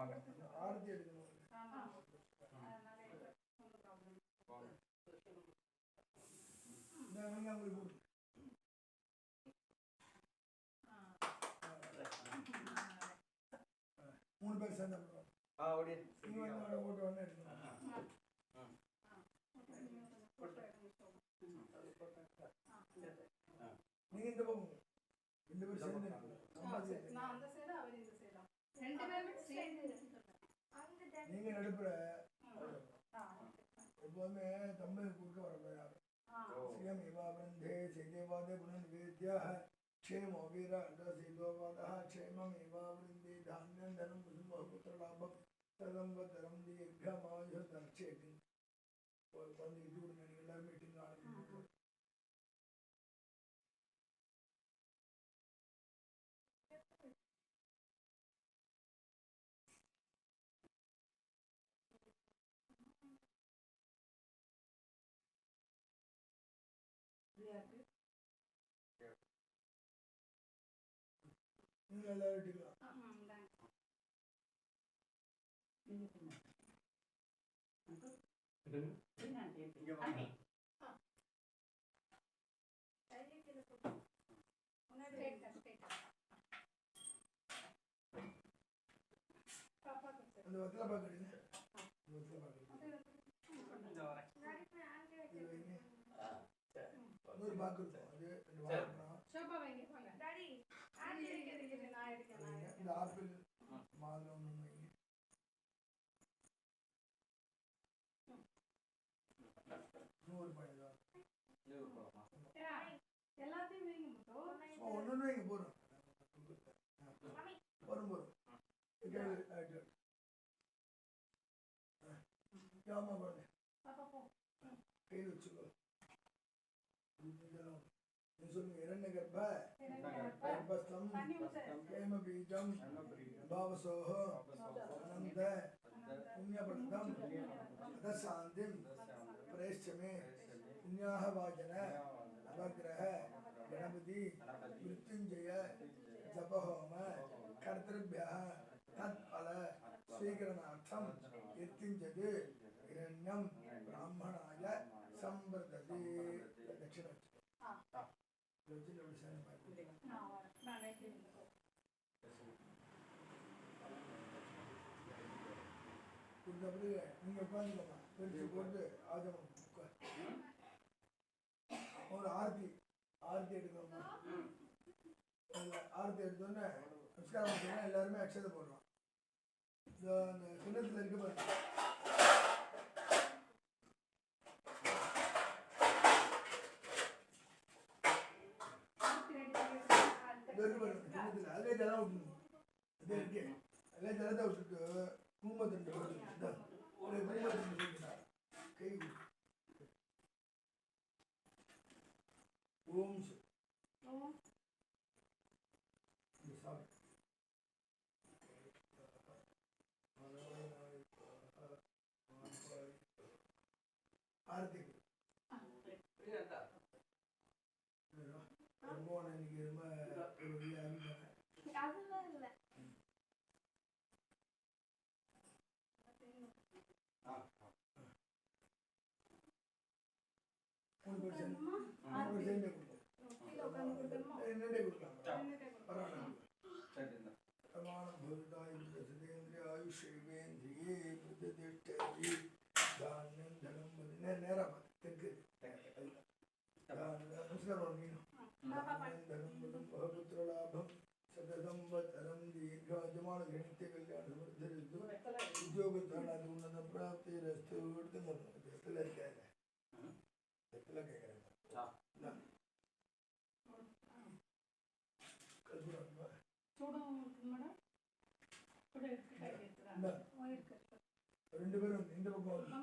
ஆரத்தி எடுக்கணும். மூணு பேர் சேர்ந்து போட்டு ஒன்று எடுக்கணும். நீங்க இந்த பக்கம் ரெண்டு பேரும் சேர்ந்து நீங்க நடுப்புற எப்போதுமே தமிழ் குறுக்க வரக்கூடாது. ஸ்ரீயம் இவாபந்தே செய்தேவாதே புனர்வேத்யாக க்ஷேமோ வீர அண்டசைதோவாதः க்ஷேமம் இவாவருந்தே தானியம் தனம் புதுமபுத்திர லாபம் ததம்பதரம் தீர்க்கமாயு தர்ச்சேதி. குழந்தை இது கொடுங்க, நீங்கள் எல்லாரும் மீட்டிங் ஆரம்பிச்சு நீங்கள் எல்லாரும் எடுக்கலாம். அந்த வத்தலை பார்க்குறீங்க, இன்னொரு பாக்கு இருக்கும், அது ரெண்டு வாழைப்பழம், இந்த ஆப்பிள் மாதுளை ஒன்று வைங்க. இன்னொரு பழம் ஒன்று வைங்க, போதும் வரும் போதும் ஆமா பாருங்க, கையில் வச்சுக்கோ. சொல்லுங்க, இரண்ய கர்ப்ப கர்ப்பஸ்தம் கேம பீஜம் பாவசோஹ அனந்த புண்ணியபந்தம் அதசாந்திம் பிரேஷ்சமே புண்ணியாக வாஜன நவகிரக கணபதி மிருத்யுஞ்சய ஜபஹோம கர்த்தೃಭ್ಯः தத்பல ஸ்வீகரணார்த்தம் யத்கிஞ்சது இரண்யம் பிராமணாய சம்பிரததி. தட்சிண நீங்க உட்காந்துக்கமா பெருசு போட்டு ஆஜமம் ஒரு ஆரத்தி எடுக்கணுமா. ஆரத்தி எடுத்தோன்னே நமஸ்காரம் பண்ணா எல்லாருமே அக்ஷதை போடுறோம். அந்த கிண்ணத்துல இருக்க பாருங்க, கிண்ணத்துல அதே ஜலம் விட்டுணும். அதே இருக்கு, அதே ஜலத்தை விட்டுட்டு குங்குமத்தண்டு கை ஓம் ஆரத்தி ரொம்ப இன்னைக்கு ரொம்ப प्राप्ति रस्तु ரெண்டு பேரும் இந்த பக்கம்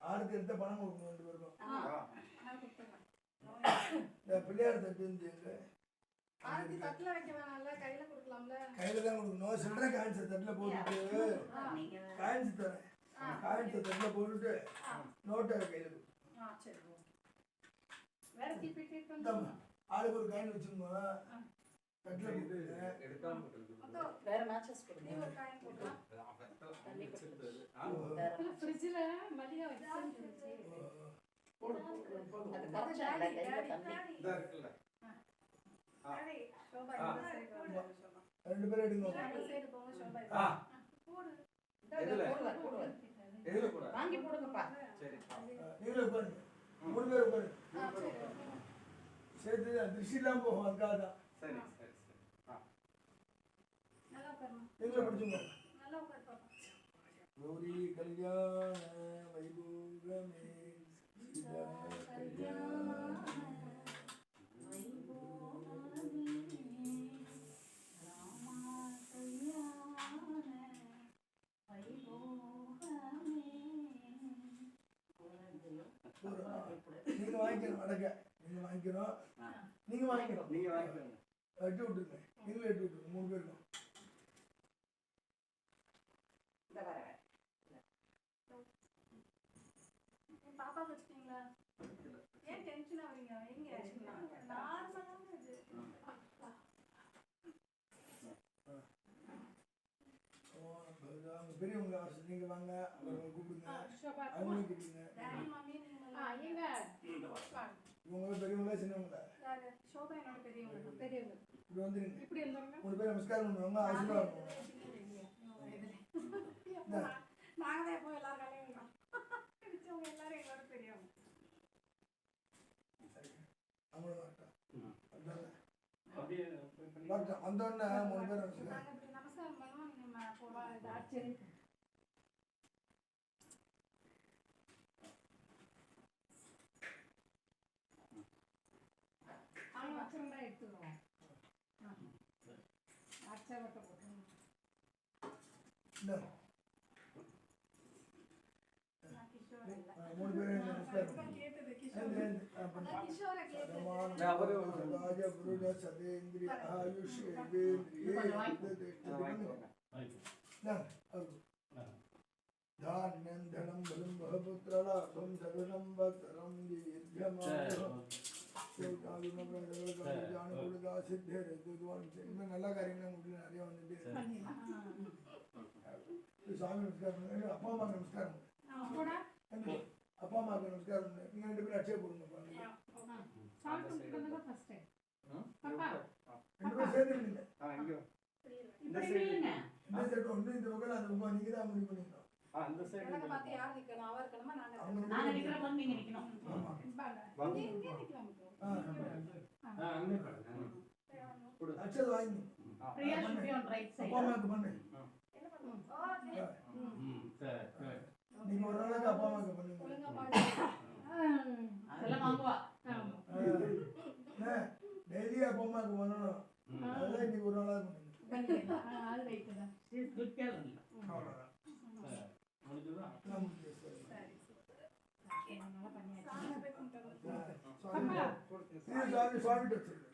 ஆறுக்கு எடுத்த பணம் கொடுக்கணும். ரெண்டு பேருக்கும் பிள்ளையார் தட்டு கையில தான் கொடுக்கணும். சில்லறை காயின்ஸ் தட்டில் போட்டுட்டு காயின்ஸ் தரேன், காயின்ஸ் தட்டில் போட்டுட்டு நோட்டை கையில் கொடுக்கணும். ஆளுக்கு ஒரு காயின் வச்சுக்கோங்க. கட்டில போட்டுருங்க. வேற மேட்சஸ் கொடுங்க. ஃப்ரிட்ஜ்ல மல்லிகை வச்சு போடு அது கரைச்சாங்க கையில தண்ணி ரெண்டு பேரும் எடுங்க. வாங்கி போடுங்கப்பா. நீங்களும் உட்காருங்க. 3 பேர் உட்காருங்க. சேர்த்து திருஷ்டி இல்லாம போகும், அதுக்காக தான். நீங்களும் பிடிச்சுங்க. கௌரி கல்யாண வைபோகமே சீதா கல்யாண நீங்க வாங்கிக்கணும். அடக்க நீங்க வாங்கிக்கணும். நீங்க வாங்கிக்கணும். எட்டு விட்டுருங்க. நீங்களும் எட்டு விட்டுருங்க. 3 பேருக்கும். பாப்பா வச்சுட்டீங்களா? ஏன் டென்ஷன் ஆவீங்க? எங்க நார்மலான இது. பெரியவங்க நீங்க வாங்க, அவங்க கூப்பிடுங்க, அவங்களும் கூப்பிடுங்க. இவங்க பெரியவங்களா சின்னவங்களா? சோபா என்னோட பெரியவங்க. பெரியவங்க இப்படி வந்துருங்க. இப்படி இருந்தாங்க. 3 பேர் நமஸ்காரம் பண்ணுவாங்க, ஆசீர்வாதம் பண்ணுவாங்க. நாங்க எப்போ எல்லாரும் கல்யாணம் பிடிச்சவங்க எல்லாரும் எங்களோட பெரியவங்க. அவங்களும் வரட்டும். வந்தோடனே 3 பேர் நமஸ்காரம் பண்ணுவோம். நீங்க போவா ஆச்சரி அவங்க வச்சிருந்தா எடுத்துக்கிறோம். ஆச்சரியப்பட்ட போட்டு மூணு பேரும் நமஸ்காரம். சதேந்திரிய ஆயுஷ் தானியம் தனம் பலம் பகபுத்திரலாபம் சகலம் பத்திரம் நல்ல காரியங்கள் உங்களுக்கு நிறைய வந்துட்டு. சுவாமி நமஸ்காரம். அப்பா அம்மா நமஸ்காரம். அப்பா அம்மாவுக்கு நமஸ்காரம். நீங்க 2 பேரும் அச்சய போடுங்க. 2 பேரும் சேர்ந்துருங்க. இந்த சைடு ஒன்று, இந்த பக்கம் அந்த பக்கம். நீங்க தான் முடிவு பண்ணிக்கணும். அந்த சைடு பார்த்து யார் நிக்கணும்? அவர் நிக்கணுமா நாங்க நிக்கறோம்? நீங்க நிக்கணும். இங்க நிக்கலாம். அச்சது வாங்கி Priya should be on right side. அப்பா அம்மாவுக்கு பண்ணு. என்ன பண்ணுவோம்? சரி. நீங்க ஒரு நாளைக்கு அப்பா அம்மாவுக்கு பண்ணுங்க. ஒழுங்கா பாடு. அதெல்லாம் வாங்குவா. டெய்லி அப்பா அம்மாவுக்கு பண்ணணும். அதெல்லாம் இன்னைக்கு ஒரு நாளாக பண்ணுங்க. அது ரைட் தான். She is good girl. அவ்வளோதான். முடிஞ்சதா? சரி. நல்லா பண்ணியாச்சு. சுவாமிட்டு வச்சிருக்கேன்.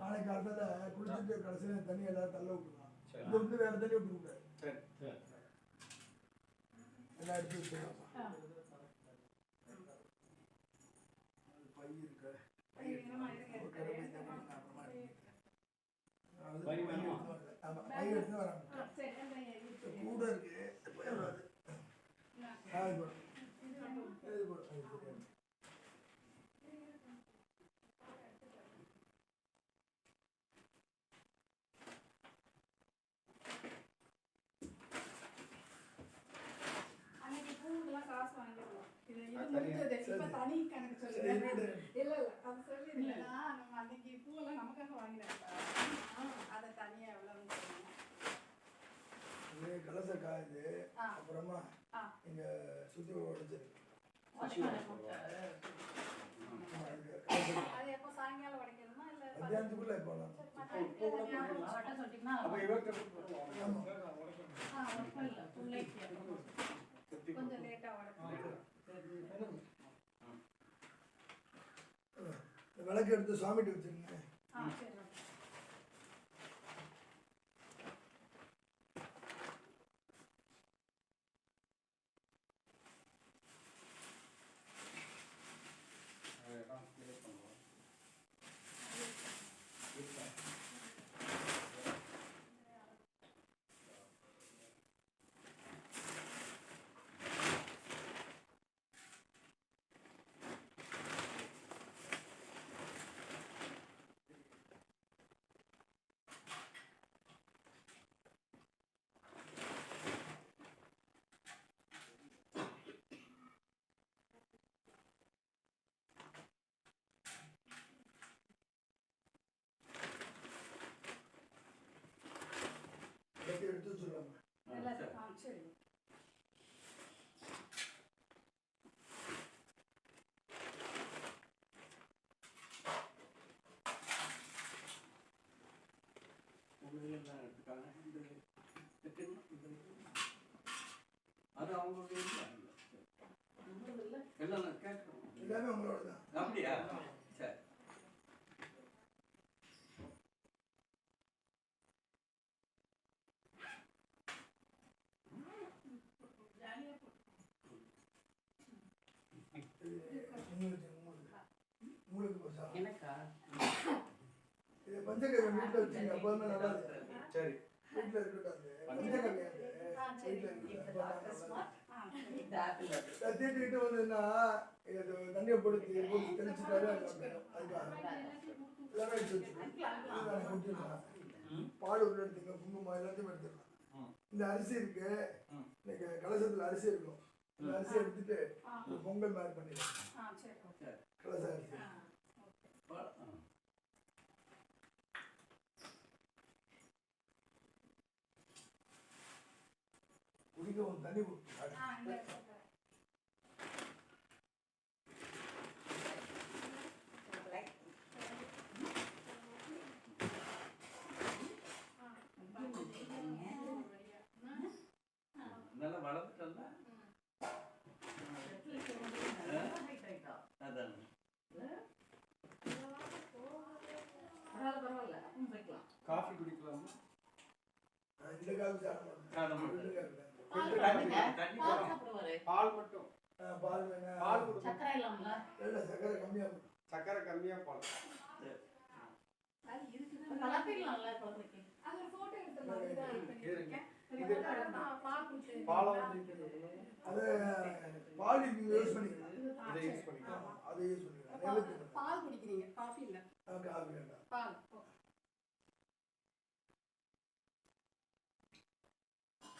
நாளைக்கு காலத்தில் குளிச்சுட்டு கடைசியில் தண்ணி எல்லாரும் தள்ள விட்டுருவாங்க. இது வந்து வேற தண்ணி விட்டுருக்கூடாது. எல்லாம் எடுத்து வச்சுக்கலாம். பை இருக்கு. பை எடுத்து வராங்க. கூட இருக்கு. அன்னைக்கு பூவுக்கெல்லாம் காசு வாங்கிடுவோம். இது முடிஞ்சது. இப்ப தனி கணக்கு சொல்லுங்க. இல்ல அது சொல்லிருந்தா நம்ம அன்னைக்கு பூவெல்லாம் நமக்காக வாங்கினாங்க. அதை தனியா எவ்வளவுன்னு சொல்லுங்க. கலச காயுது. அப்புறமா இங்க சுத்தி உடைச்சிருக்கு. அது எப்போ சாயங்காலம் உடைக்கணுமா இல்ல மத்தியானத்துக்குள்ள போகலாம். கொஞ்சம் லேட்டா உடைக்கணும். விளக்கு எடுத்து சுவாமிட்டு வச்சிருங்க. சரி. சரி. எல்லாம் எடுத்துக்காங்க. அது அவங்களுடைய எல்லாம் கேட்கணும். எல்லாமே உங்களோட தான். அப்படியா? சரி. உங்களுக்கு எனக்கா இது பஞ்சகவி வீட்டில் வச்சுங்க, அப்போதுமே நல்லா இருக்கு. சரி. வீட்டில் இருக்கட்டும். பஞ்சகவி வீட்டில் தீட்டிட்டு வந்ததுன்னா இது தண்ணியை போட்டு தெளிச்சுட்டாவே அதுக்காக எல்லாமே எடுத்து வச்சுருக்கேன். பால் உள்ள எடுத்துங்க, குங்குமம் எல்லாத்தையும் எடுத்துக்கலாம். இந்த அரிசி இருக்கு, இன்னைக்கு கலசத்தில் அரிசி இருக்கும். இந்த அரிசி எடுத்துட்டு பொங்கல் மாதிரி பண்ணிடலாம். கலச அரிசி குடிக்கவும் தண்ணி நல்லா வளர்த்துட்டல. அதான் பரவாயில்ல அப்பவும் போய்க்கலாம். காஃபி குடிக்கலாம். இந்த சாப்பிடுவாரு. பால் மட்டும். பால் வேணும். பால் கொடுக்கும். சக்கரை இல்லாமல இல்லை, சக்கரை கம்மியாக சக்கரை கம்மியா பால். கலப்பிடலாம்ல குழந்தைக்கு. பாலை வந்து அது பால் யூஸ் பண்ணிக்கலாம். இதை யூஸ் பண்ணிக்கலாம். அதை யூஸ் பண்ணிக்கலாம். பால் குடிக்கிறீங்க, காஃபி இல்ல. காஃபி வேண்டாம். பால்.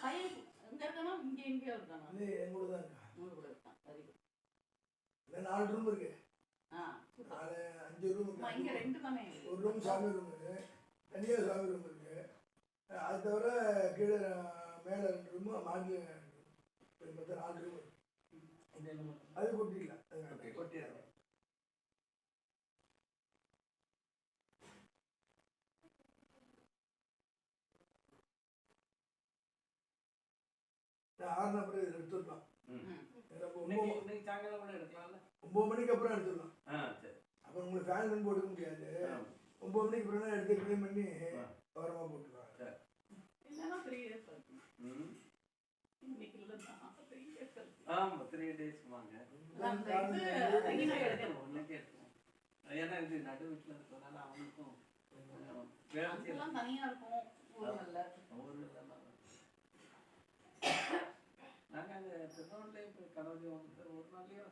பையன் எங்க இருக்கானா? இங்க எங்கேயோ இருக்கானா? இது எங்கூட தான் இருக்கா. உங்க கூட இருக்கான். சரி. இந்த 4 ரூம் இருக்கு. 5 ரூம் அம்மா, இங்க இருக்கு. 2 தானே. ஒரு ரூம் சாமி ரூம் இருக்கு, தனியாக சாமி ரூம் இருக்கு. அது தவிர கீழே மேலே 2 ரூமு, மாடி மொத்தம் 4 ரூம் இருக்கு. அது கொட்டிடலாம். கொட்டிடலாம். ஆறுன அப்புறம் இதில் எடுத்துடலாம். இன்னைக்கு சாயங்காலம் கூட எடுக்கலாம்ல. 9 மணிக்கு அப்புறம் எடுத்துடலாம். சரி. அப்புறம் உங்களுக்கு ஃபேன் போட்டுக்க முடியாது. 9 மணிக்கு அப்புறம் தான் எடுத்து க்ளீன் பண்ணி ஓரமாக போட்டுருவாங்க. இல்லைன்னா 3 days ஆகும். இன்னைக்கு இல்லைன்னா 3 days ஆகும். ஆமா, 3 days வாங்க. ஏன்னா இது நடு வீட்டில் இருக்கிறதுனால அவனுக்கும் அதெல்லாம் தனியா இருக்கும். ஊர்ல நாங்க அந்த திருநெல்வேலியிலே போய் கணவதி வந்து ஒரு நாள்லயே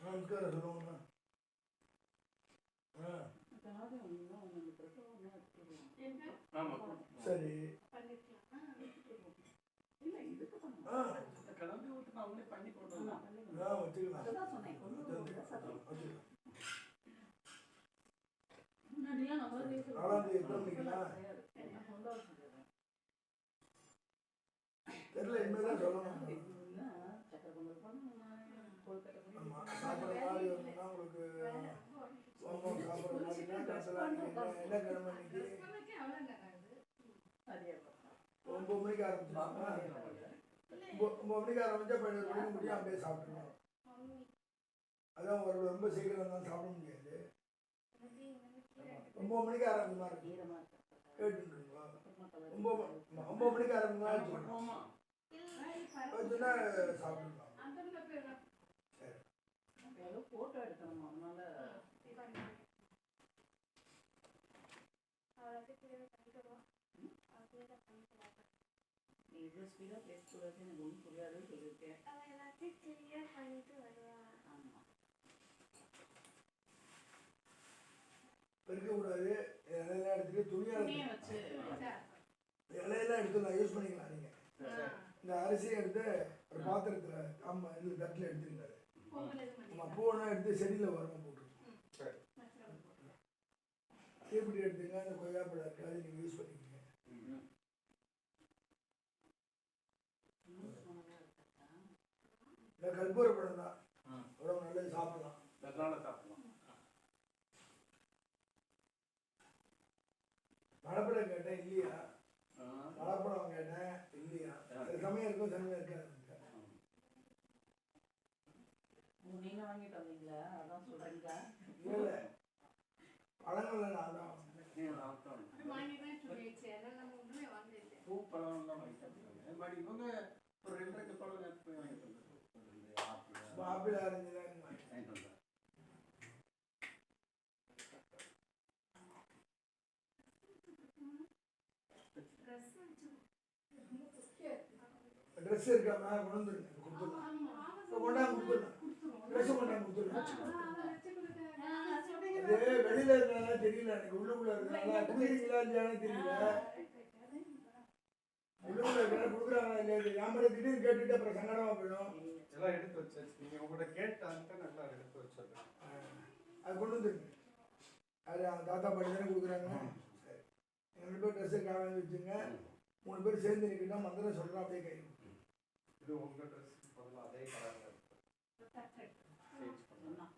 நமஸ்காரம் சொல்லுவோம்னா சரி. கலந்து ஊற்றுனா அவங்களே பண்ணி போட்டுருலாம். முன்னாடிலாம் நம்ம தெரியல, இனிமேதான் சொல்லணும். சாப்பிட்ற மாதிரி வரணும்னா உங்களுக்கு சோமம் சாப்பிட்ற மாதிரினா என்ன கிழமை இன்னைக்கு 9 மணிக்கு ஆரம்பிச்சிருவாங்க. 9 மணிக்கு ஆரம்பிச்சா 11 மணிக்கு முடியும், அப்படியே சாப்பிட்டுருவோம். அதான் ஒரு ரொம்ப சீக்கிரம் இருந்தாலும் சாப்பிட முடியாது. 9 மணிக்கு ஆரம்பிக்குமா இருக்கு கேட்டுருங்களா? 9 மணிக்கு ஆரம்பிக்குமா வச்சுன்னா சாப்பிட்டுருக்கலாம். போட்டோ எடுக்கணும். அதனால நீ இவ்வளோ ஸ்பீடாக பேசக்கூடாது எனக்கு ஒன்றும் புரியாதுன்னு சொல்லியிருக்கேன். அவ எல்லாத்தையும் கிளியர் பண்ணிட்டு வருவா. ஆமாம். பெருக்கக்கூடாது. இலையெல்லாம் எடுத்துட்டு துணியால் துணியை வச்சு இலையெல்லாம் எடுத்துக்கலாம், யூஸ் பண்ணிக்கலாம். நீங்கள் இந்த அரிசியை எடுத்து ஒரு பாத்திரத்தில் இது தட்டில் எடுத்துருங்க. நம்ம பூவெல்லாம் எடுத்து செடியில் வரமா போட்டுருக்கோம். தீப்பிடி எடுத்துங்க. அந்த கொய்யாப்பழம் இருக்காது, நீங்கள் யூஸ் பண்ணிக்கோங்க. இந்த கற்பூர பழம் தான் உடம்பு நல்லது, சாப்பிடலாம். மலைப்பழம் கேட்டேன், இல்லையா? மலைப்பழம் கேட்டேன், இல்லையா? சமயம் இருக்கும், சமயம் இருக்காது. நீங்கள் வாங்கிட்டு வந்தீங்களா? அதான் சொல்கிறீங்களா? இல்லை, பழங்கள்ல நான் தான் வாங்கிதான் சொல்லிடுச்சு. அதனால நம்ம ஒன்றுமே வாங்கல. பூ பழம்லாம் வாங்கிட்டு வந்தாங்க. பட் இவங்க ஒரு 2 பழம் நேரத்து போய் வாங்கிட்டு வந்தாங்க. ஆப்பிள் ஆரஞ்சு தான் வாங்கிட்டு வந்தாங்க. ட்ரெஸ் இருக்காம கொண்டு வந்துருங்க, கொடுத்துடலாம். கொண்டாந்து கொடுத்துடலாம். ட்ரெஸ் கொண்டாந்து கொடுத்துடலாம். அது வெளியில இருந்தாலும் தெரியல, எனக்கு உள்ளுக்குள்ள இருந்தால குடிக்கிறீங்களா இல்லையானு தெரியல. உள்ளுக்குள்ள இருக்கிற கொடுக்குறாங்களா இல்லையா யாமரை திடீர்னு கேட்டுட்டு அப்புறம் சங்கடமா போயிடும். எல்லாம் எடுத்து வச்சாச்சு. நீங்க உங்கள்கிட்ட கேட்டாங்க, நல்லா எடுத்து வச்சிருக்கேன். அது கொண்டு வந்துருங்க. அது அவங்க தாத்தா பாட்டி தானே கொடுக்குறாங்க. சரி, 2 பேர் ட்ரெஸ்ஸு காவாங்கி வச்சுங்க. 3 பேர் சேர்ந்து நிற்கிட்டா மந்திரம் சொல்கிறோம், அப்படியே கை. இது உங்க ட்ரெஸ் பதிலாக அதே கலர்ல இருக்கு. சேஞ்ச் பண்ணலாம்.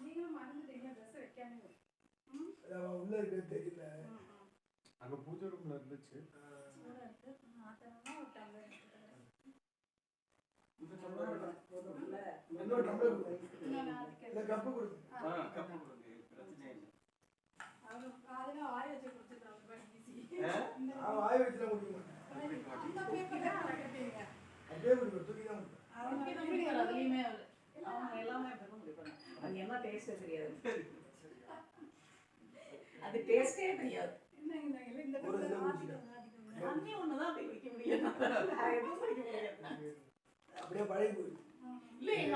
நீங்களும் மறந்துட்டீங்க ட்ரெஸ் வைக்காம. அவன் உள்ள இருக்கிறது தெரியல. அங்க பூஜை ரூம்ல இருந்துச்சு. இன்னொரு டம்ளர் கொடுங்க. இல்லை, கப்பு கொடுங்க. கப்பு கொடுங்க, பிரச்சனை இல்லை. அதெல்லாம் ஆய வச்சு கொடுத்துட்டாங்க. அவன் ஆய வச்சுலாம் குடிக்க மாட்டேன். அந்த பேப்பர் தான் கட்டிங்க. அப்படியே குடிப்பேன், தூக்கி தான் குடிப்பேன். அதுலேயுமே அவங்க எல்லாமே பண்ண முடியும். அது என்ன டேஸ்ட்டே தெரியாது. அது டேஸ்டே தெரியாது. இந்த ஒரு இதில் ஆதிக்கம் குடிச்சிட்டேன். ஆதிக்கம். அன்னி ஒன்று தான் அப்படி குடிக்க முடியும். வேற எதுவும் குடிக்க முடியாது. அப்படியே பழகி போயிடும். இல்லை